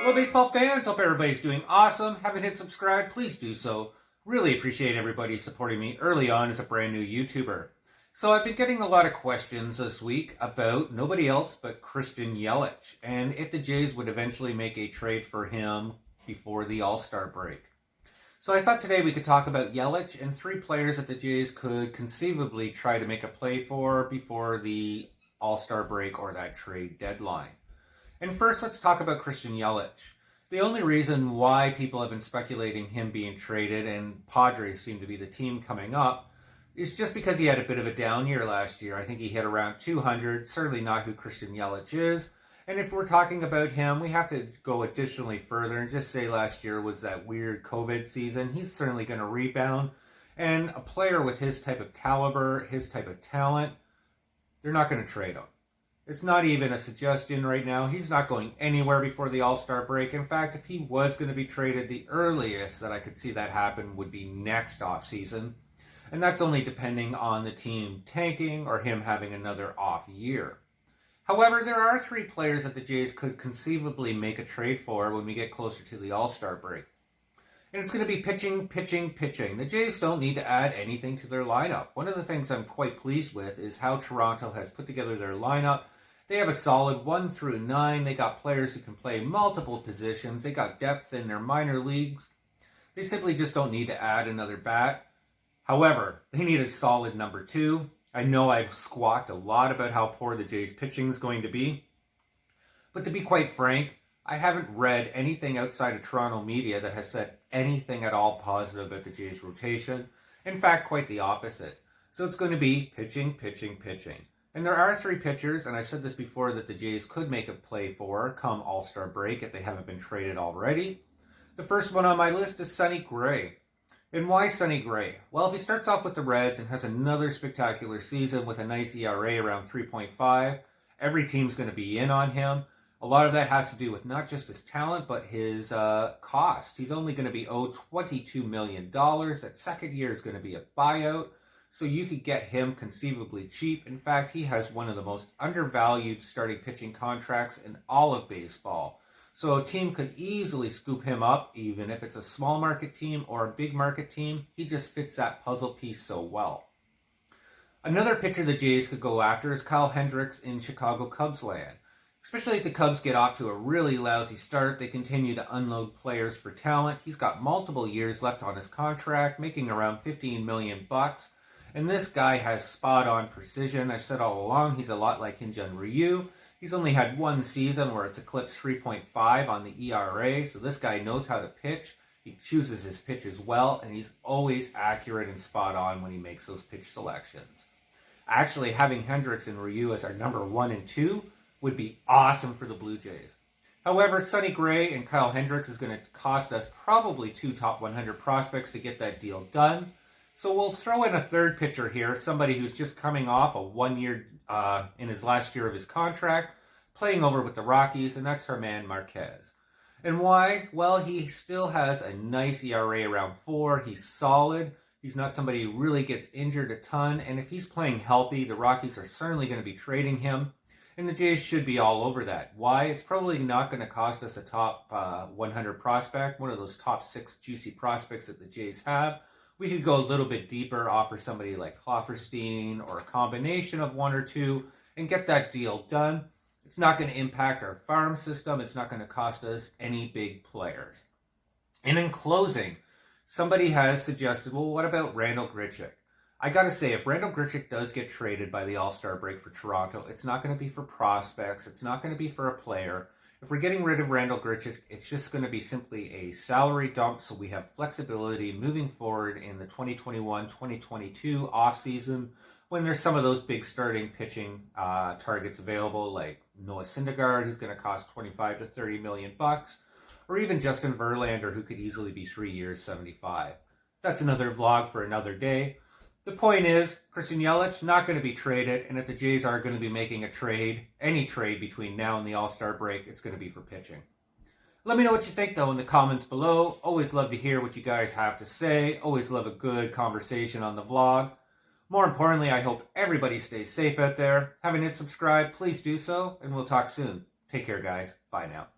Hello, baseball fans. Hope everybody's doing awesome. Haven't hit subscribe? Please do so. Really appreciate everybody supporting me early on as a brand new YouTuber. So I've been getting a lot of questions this week about nobody else but Christian Yelich and if the Jays would eventually make a trade for him before the All-Star break. So I thought today we could talk about Yelich and three players that the Jays could conceivably try to make a play for before the All-Star break or that trade deadline. And first, let's talk about Christian Yelich. The only reason why people have been speculating him being traded, and Padres seem to be the team coming up, is just because he had a bit of a down year last year. I think he hit around 200, certainly not who Christian Yelich is. And if we're talking about him, we have to go additionally further and just say last year was that weird COVID season. He's certainly going to rebound. And a player with his type of caliber, his type of talent, they're not going to trade him. It's not even a suggestion right now. He's not going anywhere before the All-Star break. In fact, if he was going to be traded, the earliest that I could see that happen would be next offseason. And that's only depending on the team tanking or him having another off year. However, there are three players that the Jays could conceivably make a trade for when we get closer to the All-Star break. And it's going to be pitching, pitching, pitching. The Jays don't need to add anything to their lineup. One of the things I'm quite pleased with is how Toronto has put together their lineup. They have a solid 1 through 9. They got players who can play multiple positions. They got depth in their minor leagues. They simply just don't need to add another bat. However, they need a solid number 2. I know I've squawked a lot about how poor the Jays pitching is going to be. But to be quite frank, I haven't read anything outside of Toronto media that has said anything at all positive about the Jays rotation. In fact, quite the opposite. So it's going to be pitching, pitching, pitching. And there are three pitchers, and I've said this before, that the Jays could make a play for come All-Star break if they haven't been traded already. The first one on my list is Sonny Gray. And why Sonny Gray? Well, if he starts off with the Reds and has another spectacular season with a nice ERA around 3.5, every team's going to be in on him. A lot of that has to do with not just his talent, but his cost. He's only going to be owed $22 million. That second year is going to be a buyout. So you could get him conceivably cheap. In fact, he has one of the most undervalued starting pitching contracts in all of baseball. So a team could easily scoop him up, even if it's a small market team or a big market team. He just fits that puzzle piece so well. Another pitcher the Jays could go after is Kyle Hendricks in Chicago Cubs land. Especially if the Cubs get off to a really lousy start, they continue to unload players for talent. He's got multiple years left on his contract, making around $15 million. And this guy has spot-on precision. I've said all along, he's a lot like Hyun-Jin Ryu. He's only had one season where it's eclipsed 3.5 on the ERA, so this guy knows how to pitch. He chooses his pitches well, and he's always accurate and spot-on when he makes those pitch selections. Actually, having Hendricks and Ryu as our number 1 and 2 would be awesome for the Blue Jays. However, Sonny Gray and Kyle Hendricks is going to cost us probably 2 top 100 prospects to get that deal done. So we'll throw in a third pitcher here, somebody who's just coming off a 1 year in his last year of his contract, playing over with the Rockies, and that's German Marquez. And why? Well, he still has a nice ERA around 4. He's solid. He's not somebody who really gets injured a ton. And if he's playing healthy, the Rockies are certainly going to be trading him. And the Jays should be all over that. Why? It's probably not going to cost us a top 100 prospect, one of those top 6 juicy prospects that the Jays have. We could go a little bit deeper, offer somebody like Klofferstein or a combination of 1 or 2 and get that deal done. It's not going to impact our farm system. It's not going to cost us any big players. And in closing, somebody has suggested, well, what about Randal Grichuk? I got to say, if Randal Grichuk does get traded by the All-Star break for Toronto, it's not going to be for prospects. It's not going to be for a player. If we're getting rid of Randal Grichuk, it's just going to be simply a salary dump so we have flexibility moving forward in the 2021-2022 offseason when there's some of those big starting pitching targets available, like Noah Syndergaard, who's going to cost $25 to $30 million, or even Justin Verlander, who could easily be 3 years, 75. That's another vlog for another day. The point is, Christian Yelich not going to be traded, and if the Jays are going to be making a trade, any trade between now and the All-Star break, it's going to be for pitching. Let me know what you think, though, in the comments below. Always love to hear what you guys have to say. Always love a good conversation on the vlog. More importantly, I hope everybody stays safe out there. Haven't hit subscribe, please do so, and we'll talk soon. Take care, guys. Bye now.